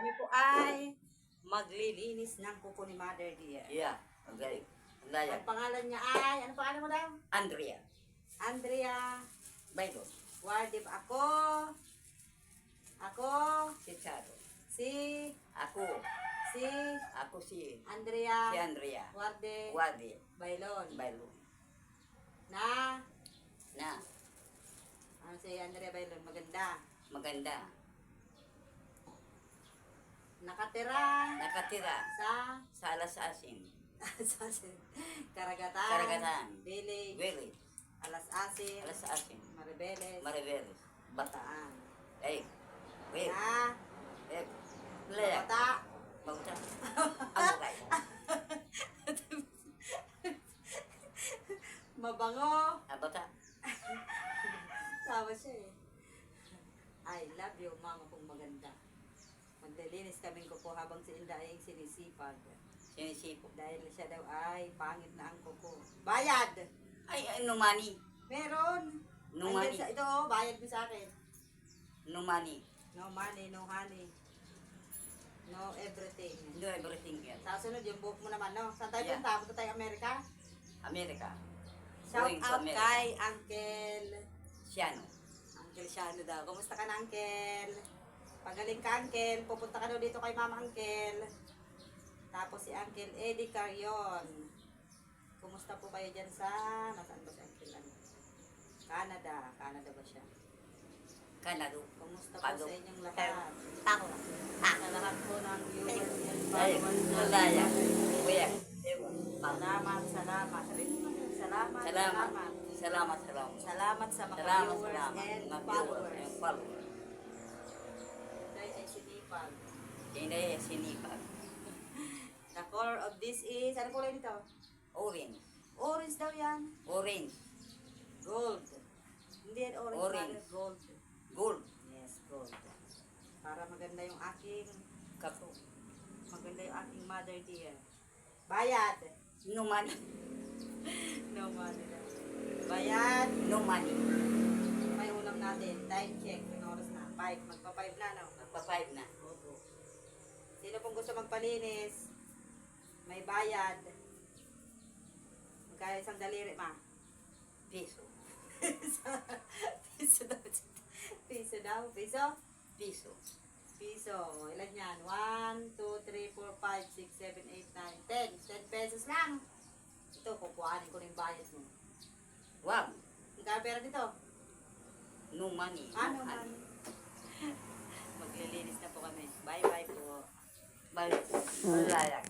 Kami po ay maglilinis ng kuko ni Mother Dear. Yeah, ang galing. Ang laya. Ang pangalan niya ay, ano pangalan mo daw? Andrea. Andrea Baylo. Wardip. Ako, Si Charo. si Ako si Andrea Andrea. Warde Wadi. Bailon. Baylo. Na, Na, ano si Andrea Bailon, maganda. maganda. Nakatira Nakatira sa sa Alas Asin. Karagatan, Karagatan. Village, Village. Alas Asin, Alas Asin. Maribeles, Mariveles. Bata. Bataan. Eh, wait. Na, Eh, laya. Bata, Bata. Ano kayo? mabango. Bata. Tawa siya eh. I love you, mama kong maganda. Maglilinis kaming kuko habang si Inda ay sinisipag. Sinisipo. Dahil siya daw ay pangit na ang kuko. Bayad! Ay, no money. Meron! No Andyan money. Ito oh, bayad mo sa akin. No money. No money, no honey. No everything. No everything yan. Sa sunod, yung buhok mo naman, no? Saan tayo Yeah. punta? Punta tayo Amerika? Amerika. Shout Going to out America. kay Uncle. Siano. Uncle Shano daw. Kumusta ka na, Uncle? Pagaling ka, Uncle. Pupunta ka daw dito kay Mama Uncle. Tapos si Uncle Eddie Carion. Kumusta po kayo dyan sa... Nasaan ba si Uncle? Ano? Canada. Canada ba siya? Canado. Kumusta po Pado. sa inyong lahat? Tako. Sa lahat po ng viewers and Ay, followers na malaya. Kuya. Salamat, salamat. Sabihin mo, salamat, Salamat. salamat. Salamat, salamat. Salamat sa mga Salamat, viewers salamat. and Mga viewers followers. and followers. Dahil ay sinipag. Hindi, sinipag. The color of this is, ano kulay nito? Orange. Orange daw yan. Orange. Gold. Hindi yan orange, Orange. mother, gold. Gold. Yes, gold. Para maganda yung aking, Kako. maganda yung aking Mother Dear. Bayad. No money. No money daw. Bayad. No money. May ulam natin. Time check. Yung oras na. 5. Magpa-5 na, no? Magpa-5 na. Opo. Sino pong gusto magpalinis? May bayad. Magkaya isang daliri, ma? Piso. Piso daw. Piso daw. Piso? Piso. Piso. Ilan yan? 1, 2, 3, 4, 5, 6, 7, 8, 9, 10. 10 pesos lang. Ito, kukuhanin ko na yung bayad mo. Wag. Magkano pera dito? No money. Ano No man? honey. Maglilinis na po kami. Bye-bye po. Bye. Malaya.